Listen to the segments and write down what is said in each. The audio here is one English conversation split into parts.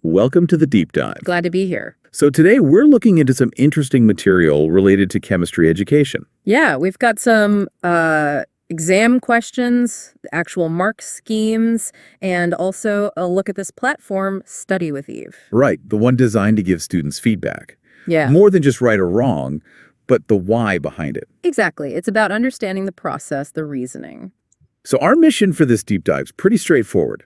Welcome to the deep dive. Glad to be here. So today we're looking into some interesting material related to chemistry education. Yeah, we've got some exam questions, actual mark schemes, and also a look at this platform, StudyWithEve. Right, the one designed to give students feedback. Yeah, More than just right or wrong, but the why behind it. exactly. It's about understanding the process, the reasoning. So our mission for this deep dive is pretty straightforward.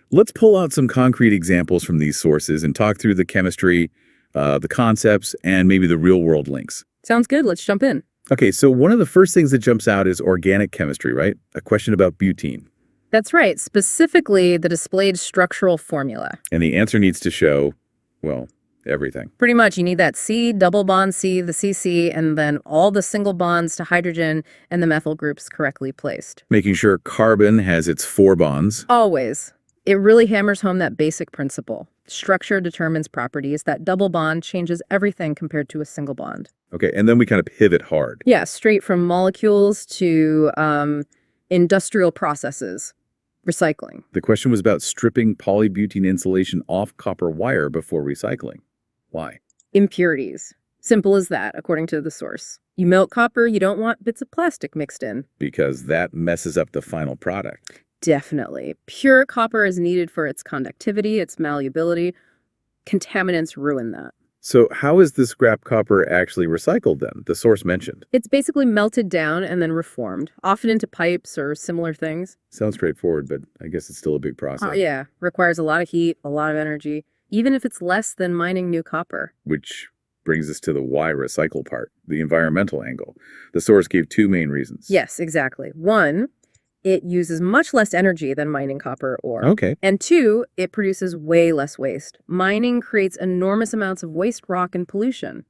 Let's pull out some concrete examples from these sources and talk through the chemistry, the concepts, and maybe the real-world links. Sounds good. Let's jump in. Okay, so one of the first things that jumps out is organic chemistry, right? A question about butene. That's right. Specifically, the displayed structural formula. And the answer needs to show, well, everything. Pretty much, you need that C, double bond C, the CC, and then all the single bonds to hydrogen and the methyl groups correctly placed. Making sure carbon has its 4 bonds. Always. It really hammers home that basic principle. Structure determines properties. That double bond changes everything compared to a single bond. Okay, and then we kind of pivot hard. Yeah, straight from molecules to industrial processes, recycling. The question was about stripping polybutene insulation off copper wire before recycling. Why? Impurities. Simple as that, according to the source. You melt copper, you don't want bits of plastic mixed in. Because that messes up the final product. Definitely. Pure copper is needed for its conductivity, its malleability. Contaminants ruin that. So how is this scrap copper actually recycled then? The source mentioned. It's basically melted down and then reformed, often into pipes or similar things. Sounds straightforward, but I guess it's still a big process. Oh, yeah. Requires a lot of heat, a lot of energy, even if it's less than mining new copper. Which brings us to the why recycle part, the environmental angle. The source gave 2 main reasons. Yes, exactly. 1, it uses much less energy than mining copper ore. Okay. And 2, it produces way less waste. Mining creates enormous amounts of waste rock and pollution.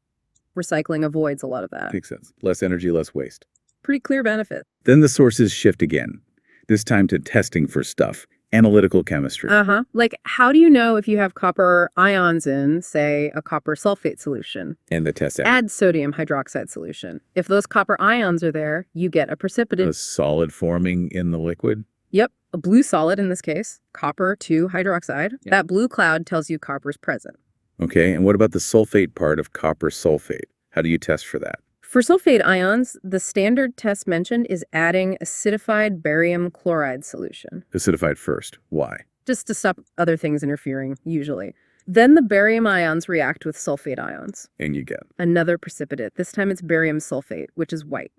Recycling avoids a lot of that. Makes sense. Less energy, less waste. Pretty clear benefit. Then the sources shift again, this time to testing for stuff, analytical chemistry. Like, how do you know if you have copper ions in, say, a copper sulfate solution? And the test Add sodium hydroxide solution. If those copper ions are there, you get a precipitate. A solid forming in the liquid. Yep, a blue solid in this case, copper 2 hydroxide. Yeah. That blue cloud tells you copper's present. Okay, and what about the sulfate part of copper sulfate? How do you test for that? For sulfate ions, the standard test mentioned is adding acidified barium chloride solution. Acidified first. Why? Just to stop other things interfering, usually. Then the barium ions react with sulfate ions. And you get. Another precipitate. This time it's barium sulfate, which is white.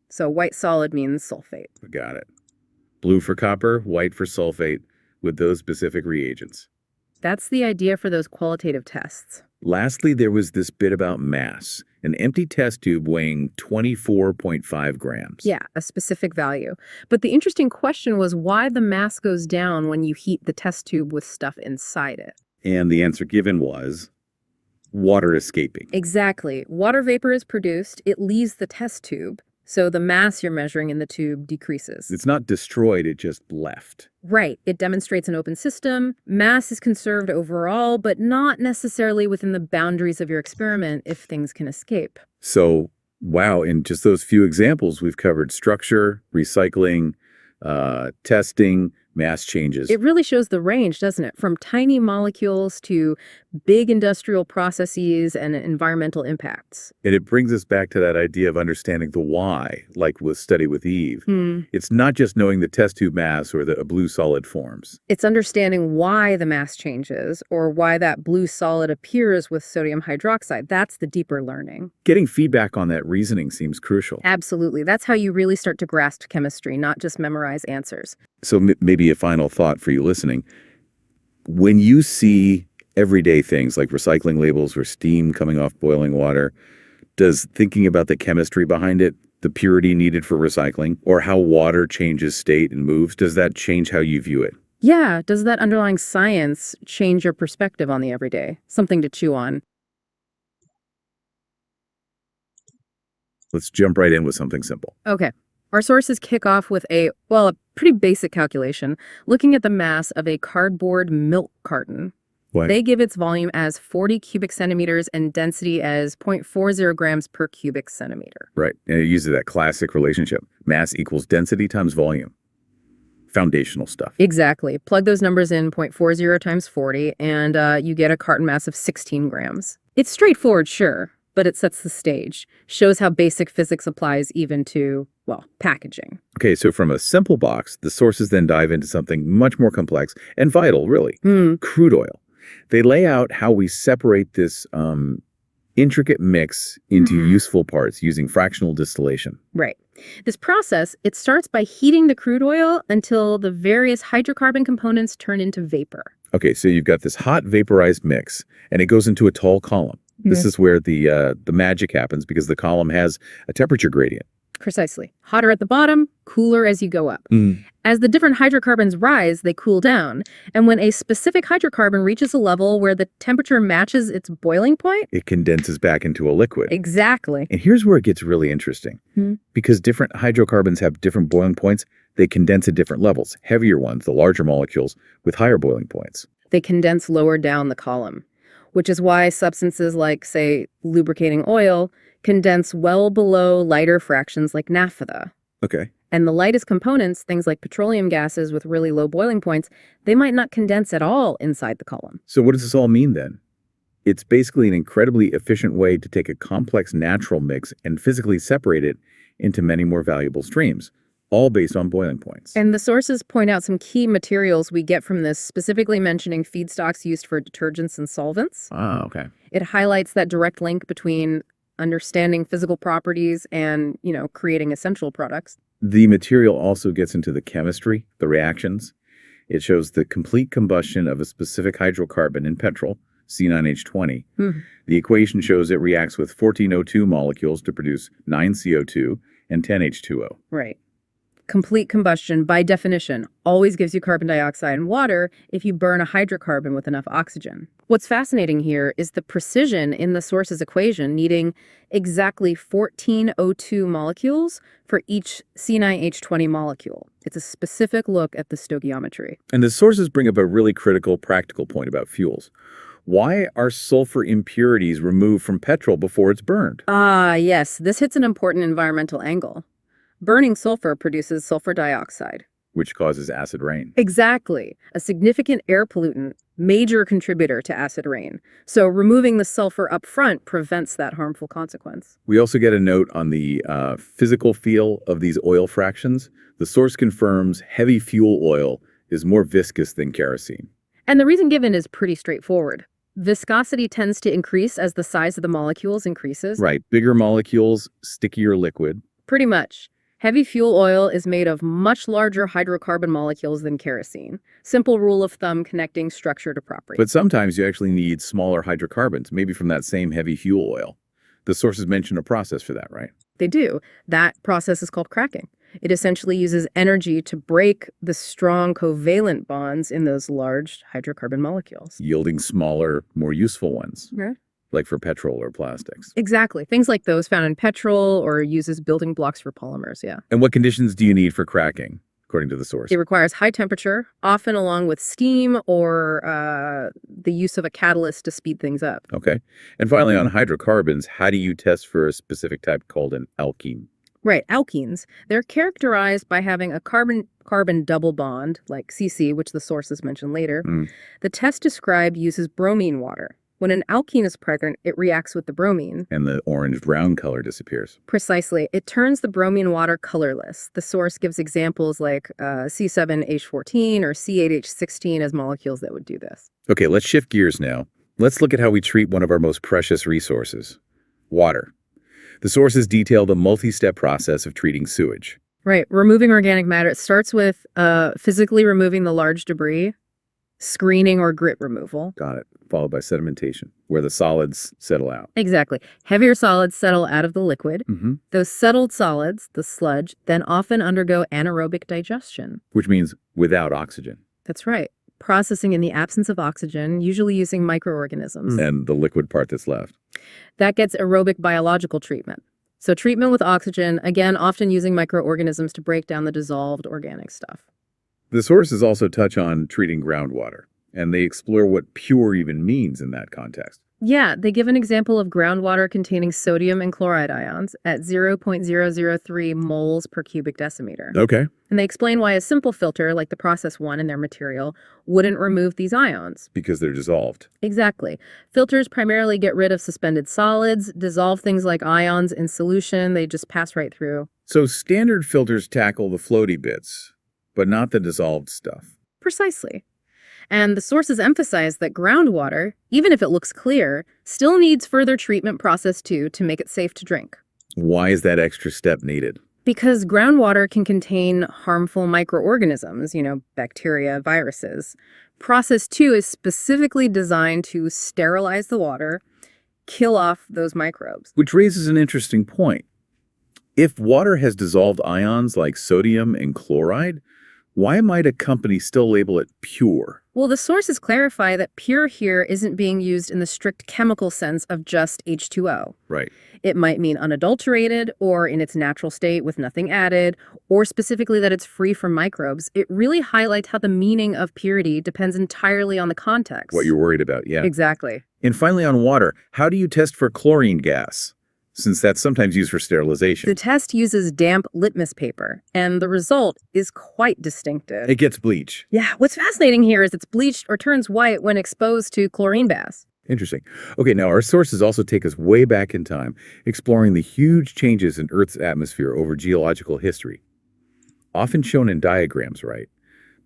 So white solid means sulfate. Got it. Blue for copper, white for sulfate, with those specific reagents. That's the idea for those qualitative tests. Lastly, there was this bit about mass, an empty test tube weighing 24.5 grams. Yeah, a specific value. But the interesting question was why the mass goes down when you heat the test tube with stuff inside it. And the answer given was water escaping. Exactly. Water vapor is produced, it leaves the test tube, so the mass you're measuring in the tube decreases. It's not destroyed, it just left. Right. It demonstrates an open system. Mass is conserved overall, but not necessarily within the boundaries of your experiment if things can escape. So, wow, in just those few examples, we've covered structure, recycling, testing, mass changes. It really shows the range, doesn't it? From tiny molecules to big industrial processes and environmental impacts. And it brings us back to that idea of understanding the why, like with StudyWithEve. It's not just knowing the test tube mass or a blue solid forms. It's understanding why the mass changes or why that blue solid appears with sodium hydroxide. That's the deeper learning. Getting feedback on that reasoning seems crucial. Absolutely. That's how you really start to grasp chemistry, not just memorize answers. So maybe a final thought for you listening. When you see everyday things like recycling labels or steam coming off boiling water, does thinking about the chemistry behind it, the purity needed for recycling, or how water changes state and moves, does that change how you view it? Yeah, does that underlying science change your perspective on the everyday? Something to chew on. Let's jump right in with something simple. Okay. Our sources kick off with a pretty basic calculation, looking at the mass of a cardboard milk carton. What? They give its volume as 40 cubic centimeters and density as 0.40 grams per cubic centimeter. Right. And it uses that classic relationship. Mass equals density times volume. foundational stuff. Exactly. Plug those numbers in 0.40 times 40, and you get a carton mass of 16 grams. It's straightforward, sure, but it sets the stage, shows how basic physics applies even to, well, packaging. Okay, so from a simple box, the sources then dive into something much more complex and vital, really. Crude oil. They lay out how we separate this intricate mix into useful parts using fractional distillation. Right. This process, it starts by heating the crude oil until the various hydrocarbon components turn into vapor. Okay, so you've got this hot vaporized mix, and it goes into a tall column. This is where the magic happens because the column has a temperature gradient. Precisely. Hotter at the bottom, cooler as you go up. As the different hydrocarbons rise, they cool down. And when a specific hydrocarbon reaches a level where the temperature matches its boiling point, It condenses back into a liquid. exactly. And here's where it gets really interesting. Because different hydrocarbons have different boiling points, they condense at different levels. Heavier ones, the larger molecules, with higher boiling points. They condense lower down the column, which is why substances like, say, lubricating oil condense well below lighter fractions like naphtha. Okay. And the lightest components, things like petroleum gases with really low boiling points, they might not condense at all inside the column. So what does this all mean then? It's basically an incredibly efficient way to take a complex natural mix and physically separate it into many more valuable streams, all based on boiling points. And the sources point out some key materials we get from this, specifically mentioning feedstocks used for detergents and solvents. Ah, okay. It highlights that direct link between understanding physical properties and, creating essential products. The material also gets into the chemistry, the reactions. It shows the complete combustion of a specific hydrocarbon in petrol, C9H20. The equation shows it reacts with 14 O2 molecules to produce 9 CO2 and 10 H2O. Right. Complete combustion, by definition, always gives you carbon dioxide and water if you burn a hydrocarbon with enough oxygen. What's fascinating here is the precision in the source's equation, needing exactly 14 O2 molecules for each C9H20 molecule. It's a specific look at the stoichiometry. And the sources bring up a really critical practical point about fuels. Why are sulfur impurities removed from petrol before it's burned? Ah, yes, this hits an important environmental angle. Burning sulfur produces sulfur dioxide. Which causes acid rain. Exactly. A significant air pollutant, major contributor to acid rain. So removing the sulfur up front prevents that harmful consequence. We also get a note on the physical feel of these oil fractions. The source confirms heavy fuel oil is more viscous than kerosene. And the reason given is pretty straightforward. Viscosity tends to increase as the size of the molecules increases. Right. Bigger molecules, stickier liquid. Pretty much. Heavy fuel oil is made of much larger hydrocarbon molecules than kerosene. Simple rule of thumb connecting structure to property. But sometimes you actually need smaller hydrocarbons, maybe from that same heavy fuel oil. The sources mention a process for that, right? They do. That process is called cracking. It essentially uses energy to break the strong covalent bonds in those large hydrocarbon molecules. Yielding smaller, more useful ones. Yeah. Like for petrol or plastics. Exactly. Things like those found in petrol or uses building blocks for polymers, yeah. And what conditions do you need for cracking, according to the source? It requires high temperature, often along with steam or the use of a catalyst to speed things up. Okay. And finally, on hydrocarbons, how do you test for a specific type called an alkene? Right, alkenes. They're characterized by having a carbon-carbon double bond, like CC, which the sources mentioned later. The test described uses bromine water. When an alkene is present, it reacts with the bromine. And the orange-brown color disappears. Precisely. It turns the bromine water colorless. The source gives examples like C7H14 or C8H16 as molecules that would do this. Okay, let's shift gears now. Let's look at how we treat one of our most precious resources, water. The sources detail the multi-step process of treating sewage. Right. Removing organic matter. It starts with physically removing the large debris, screening or grit removal. Got it. Followed by sedimentation, where the solids settle out. Exactly. Heavier solids settle out of the liquid. Those settled solids, the sludge, then often undergo anaerobic digestion. Which means without oxygen. That's right. Processing in the absence of oxygen, usually using microorganisms. And the liquid part that's left. That gets aerobic biological treatment. So treatment with oxygen, again, often using microorganisms to break down the dissolved organic stuff. The sources also touch on treating groundwater, and they explore what pure even means in that context. Yeah, they give an example of groundwater containing sodium and chloride ions at 0.003 moles per cubic decimeter. Okay. And they explain why a simple filter, like the process one in their material, wouldn't remove these ions. Because they're dissolved. Exactly. Filters primarily get rid of suspended solids, dissolve things like ions in solution, they just pass right through. So standard filters tackle the floaty bits, but not the dissolved stuff. Precisely. And the sources emphasize that groundwater, even if it looks clear, still needs further treatment process two to make it safe to drink. Why is that extra step needed? Because groundwater can contain harmful microorganisms, bacteria, viruses. Process two is specifically designed to sterilize the water, kill off those microbes. Which raises an interesting point. If water has dissolved ions like sodium and chloride, why might a company still label it pure? Well, the sources clarify that pure here isn't being used in the strict chemical sense of just H2O. Right. It might mean unadulterated, or in its natural state with nothing added, or specifically that it's free from microbes. It really highlights how the meaning of purity depends entirely on the context. What you're worried about, yeah. Exactly. And finally on water, how do you test for chlorine gas? Since that's sometimes used for sterilization. The test uses damp litmus paper, and the result is quite distinctive. It gets bleach. Yeah, what's fascinating here is it's bleached or turns white when exposed to chlorine baths. Interesting. Okay, now our sources also take us way back in time, exploring the huge changes in Earth's atmosphere over geological history. Often shown in diagrams, right?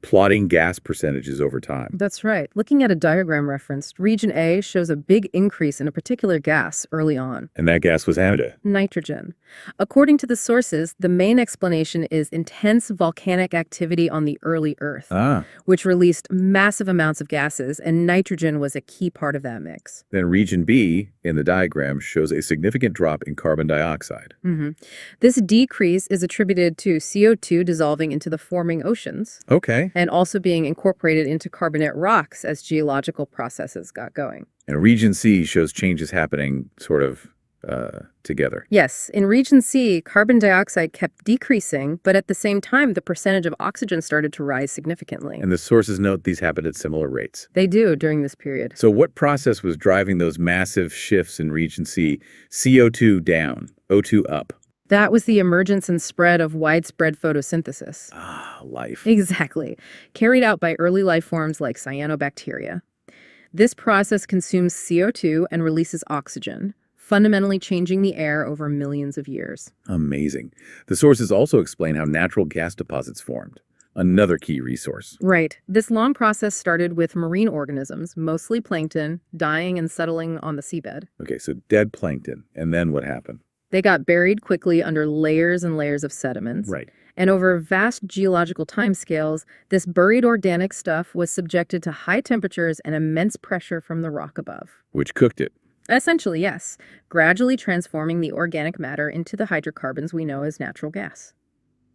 Plotting gas percentages over time. That's right. Looking at a diagram referenced, region A shows a big increase in a particular gas early on. And that gas was amida. Nitrogen. According to the sources, the main explanation is intense volcanic activity on the early Earth, which released massive amounts of gases, and nitrogen was a key part of that mix. Then region B in the diagram shows a significant drop in carbon dioxide. This decrease is attributed to CO2 dissolving into the forming oceans. Okay. And also being incorporated into carbonate rocks as geological processes got going. And region C shows changes happening sort of together. Yes, in region C, carbon dioxide kept decreasing, but at the same time, the percentage of oxygen started to rise significantly. And the sources note these happened at similar rates. They do during this period. So what process was driving those massive shifts in region C? CO2 down, O2 up. That was the emergence and spread of widespread photosynthesis. Life. Exactly. Carried out by early life forms like cyanobacteria. This process consumes CO2 and releases oxygen, fundamentally changing the air over millions of years. Amazing. The sources also explain how natural gas deposits formed. Another key resource. Right. This long process started with marine organisms, mostly plankton, dying and settling on the seabed. Okay, so dead plankton. And then what happened? They got buried quickly under layers and layers of sediments. Right. And over vast geological timescales, this buried organic stuff was subjected to high temperatures and immense pressure from the rock above. Which cooked it. Essentially, yes, gradually transforming the organic matter into the hydrocarbons we know as natural gas.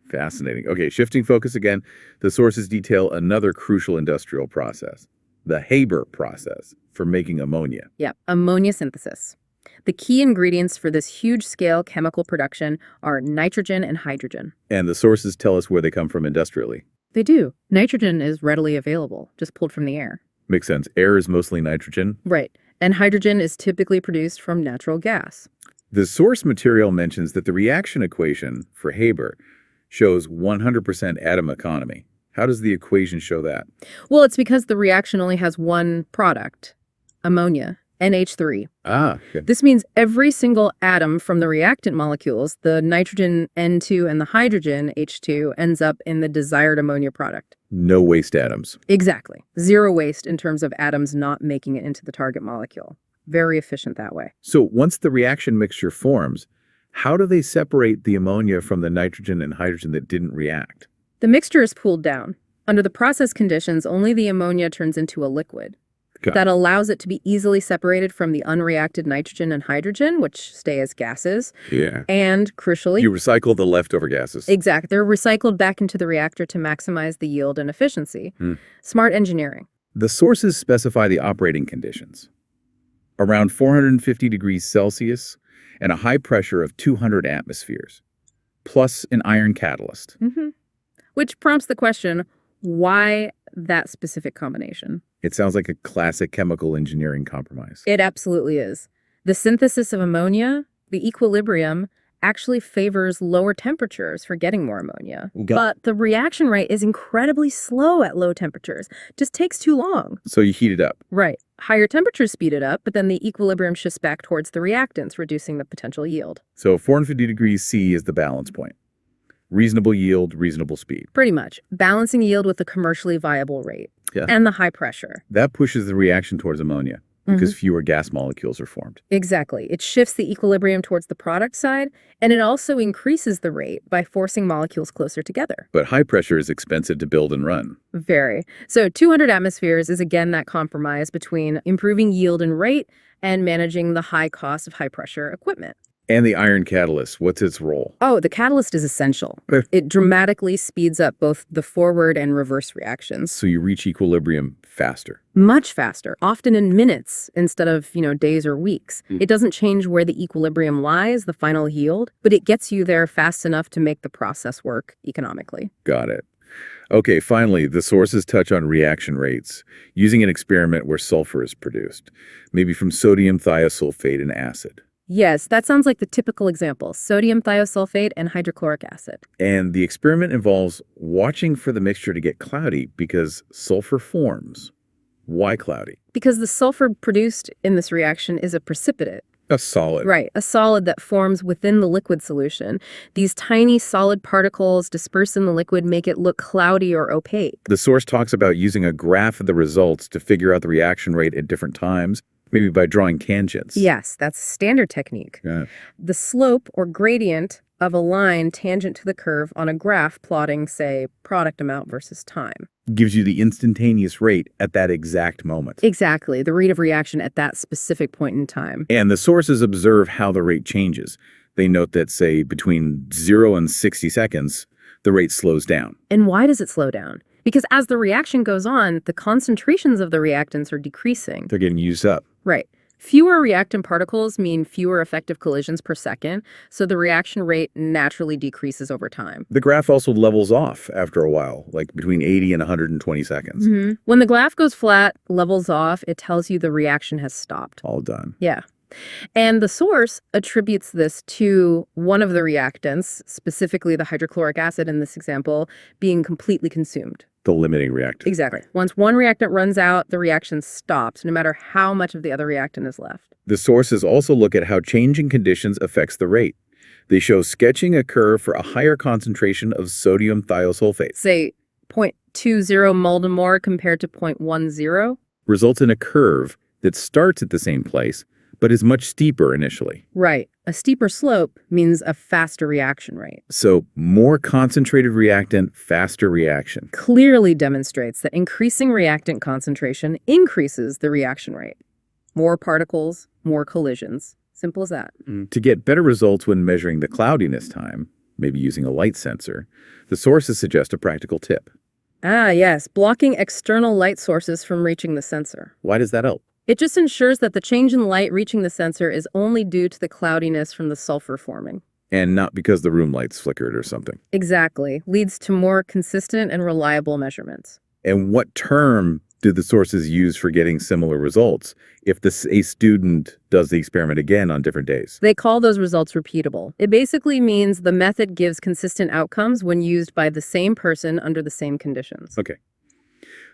Fascinating. Okay, shifting focus again, the sources detail another crucial industrial process, the Haber process for making ammonia. Yeah, ammonia synthesis. The key ingredients for this huge-scale chemical production are nitrogen and hydrogen. And the sources tell us where they come from industrially. They do. Nitrogen is readily available, just pulled from the air. Makes sense. Air is mostly nitrogen. Right. And hydrogen is typically produced from natural gas. The source material mentions that the reaction equation for Haber shows 100% atom economy. How does the equation show that? Well, it's because the reaction only has one product, ammonia, NH3. Okay. This means every single atom from the reactant molecules, the nitrogen N2 and the hydrogen H2, ends up in the desired ammonia product. No waste atoms. Exactly. Zero waste in terms of atoms not making it into the target molecule. Very efficient that way. So once the reaction mixture forms, how do they separate the ammonia from the nitrogen and hydrogen that didn't react? The mixture is cooled down. Under the process conditions, only the ammonia turns into a liquid. That allows it to be easily separated from the unreacted nitrogen and hydrogen, which stay as gases. Yeah. And crucially, You recycle the leftover gases. exactly, they're recycled back into the reactor to maximize the yield and efficiency. Smart engineering. The sources specify the operating conditions. Around 450 degrees Celsius and a high pressure of 200 atmospheres, plus an iron catalyst. Which prompts the question, Why that specific combination? It sounds like a classic chemical engineering compromise. It absolutely is. The synthesis of ammonia, the equilibrium, actually favors lower temperatures for getting more ammonia. But the reaction rate is incredibly slow at low temperatures. Just takes too long. So you heat it up. Right. Higher temperatures speed it up, but then the equilibrium shifts back towards the reactants, reducing the potential yield. So 450 degrees C is the balance point. Reasonable yield, reasonable speed. Pretty much. Balancing yield with a commercially viable rate. Yeah. And the high pressure. That pushes the reaction towards ammonia because fewer gas molecules are formed. Exactly. It shifts the equilibrium towards the product side, and it also increases the rate by forcing molecules closer together. But high pressure is expensive to build and run. Very. So 200 atmospheres is again that compromise between improving yield and rate and managing the high cost of high pressure equipment. And the iron catalyst, what's its role? Oh, the catalyst is essential. It dramatically speeds up both the forward and reverse reactions. So you reach equilibrium faster. Much faster, often in minutes instead of, days or weeks. It doesn't change where the equilibrium lies, the final yield, but it gets you there fast enough to make the process work economically. Got it. Okay, finally, the sources touch on reaction rates using an experiment where sulfur is produced, maybe from sodium thiosulfate and acid. Yes, that sounds like the typical example, sodium thiosulfate and hydrochloric acid. And the experiment involves watching for the mixture to get cloudy because sulfur forms. Why cloudy? Because the sulfur produced in this reaction is a precipitate. A solid. Right, a solid that forms within the liquid solution. These tiny solid particles dispersed in the liquid make it look cloudy or opaque. The source talks about using a graph of the results to figure out the reaction rate at different times, maybe by drawing tangents. Yes, that's a standard technique. Yeah. The slope or gradient of a line tangent to the curve on a graph plotting, say, product amount versus time. Gives you the instantaneous rate at that exact moment. Exactly, the rate of reaction at that specific point in time. And the sources observe how the rate changes. They note that, say, between 0 and 60 seconds, the rate slows down. And why does it slow down? Because as the reaction goes on, the concentrations of the reactants are decreasing. They're getting used up. Right. Fewer reactant particles mean fewer effective collisions per second, so the reaction rate naturally decreases over time. The graph also levels off after a while, like between 80 and 120 seconds. When the graph goes flat, levels off, it tells you the reaction has stopped. All done. Yeah. And the source attributes this to one of the reactants, specifically the hydrochloric acid in this example, being completely consumed. The limiting reactant. Exactly. Once one reactant runs out, the reaction stops, no matter how much of the other reactant is left. The sources also look at how changing conditions affects the rate. They show sketching a curve for a higher concentration of sodium thiosulfate. Say 0.20 mole to more compared to 0.10. Results in a curve that starts at the same place, but is much steeper initially. Right. A steeper slope means a faster reaction rate. So more concentrated reactant, faster reaction. Clearly demonstrates that increasing reactant concentration increases the reaction rate. More particles, more collisions. Simple as that. To get better results when measuring the cloudiness time, maybe using a light sensor, the sources suggest a practical tip. Ah, yes. Blocking external light sources from reaching the sensor. Why does that help? It just ensures that the change in light reaching the sensor is only due to the cloudiness from the sulfur forming. And not because the room lights flickered or something. Exactly. Leads to more consistent and reliable measurements. And what term do the sources use for getting similar results if a student does the experiment again on different days? They call those results repeatable. It basically means the method gives consistent outcomes when used by the same person under the same conditions. Okay.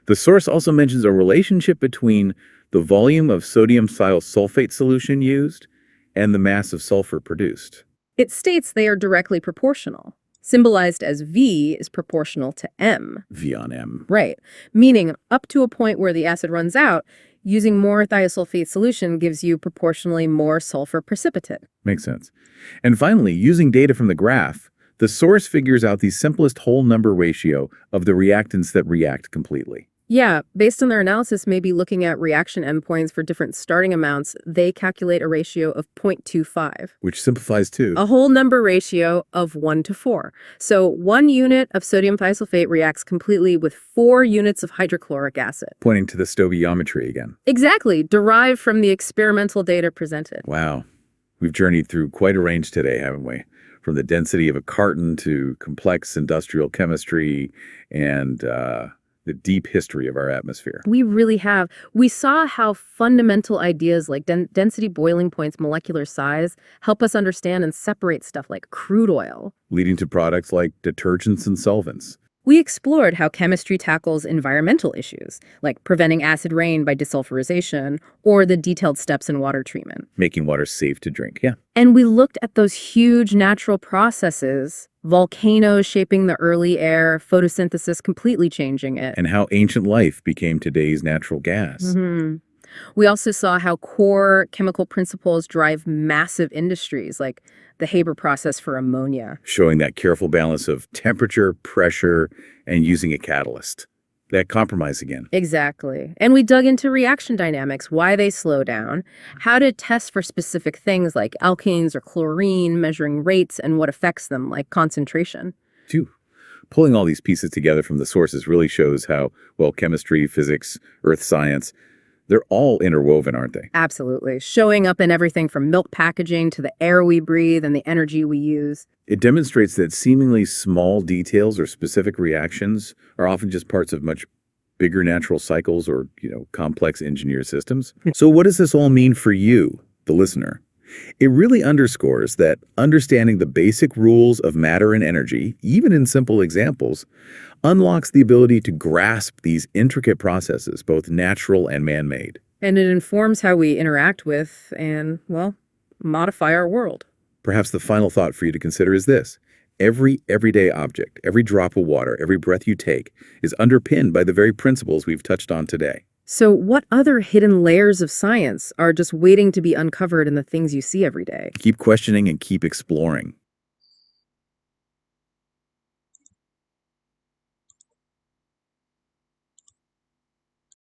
The source also mentions a relationship between the volume of sodium thiosulfate solution used and the mass of sulfur produced. It states they are directly proportional. Symbolized as V is proportional to M. V on M. Right. Meaning up to a point where the acid runs out, using more thiosulfate solution gives you proportionally more sulfur precipitate. Makes sense. And finally, using data from the graph, the source figures out the simplest whole number ratio of the reactants that react completely. Yeah, based on their analysis, maybe looking at reaction endpoints for different starting amounts, they calculate a ratio of 0.25. Which simplifies too. A whole number ratio of 1 to 4. So 1 unit of sodium thiosulfate reacts completely with 4 units of hydrochloric acid. Pointing to the stoichiometry again. Exactly, derived from the experimental data presented. Wow. We've journeyed through quite a range today, haven't we? from the density of a carton to complex industrial chemistry and the deep history of our atmosphere. We really have. We saw how fundamental ideas like density, boiling points, molecular size help us understand and separate stuff like crude oil. Leading to products like detergents and solvents. We explored how chemistry tackles environmental issues, like preventing acid rain by desulfurization or the detailed steps in water treatment. Making water safe to drink. Yeah. And we looked at those huge natural processes, volcanoes shaping the early air, photosynthesis completely changing it. And how ancient life became today's natural gas. Mhm. We also saw how core chemical principles drive massive industries, like the Haber process for ammonia. Showing that careful balance of temperature, pressure, and using a catalyst. That compromise again. Exactly. And we dug into reaction dynamics, why they slow down, how to test for specific things like alkanes or chlorine, measuring rates and what affects them, like concentration. Phew. Pulling all these pieces together from the sources really shows how, well, chemistry, physics, earth science, they're all interwoven, aren't they? Absolutely. Showing up in everything from milk packaging to the air we breathe and the energy we use. It demonstrates that seemingly small details or specific reactions are often just parts of much bigger natural cycles or, complex engineered systems. So what does this all mean for you, the listener? It really underscores that understanding the basic rules of matter and energy, even in simple examples, unlocks the ability to grasp these intricate processes, both natural and man-made. And it informs how we interact with and, well, modify our world. Perhaps the final thought for you to consider is this. Every everyday object, every drop of water, every breath you take is underpinned by the very principles we've touched on today. So what other hidden layers of science are just waiting to be uncovered in the things you see every day? Keep questioning and keep exploring.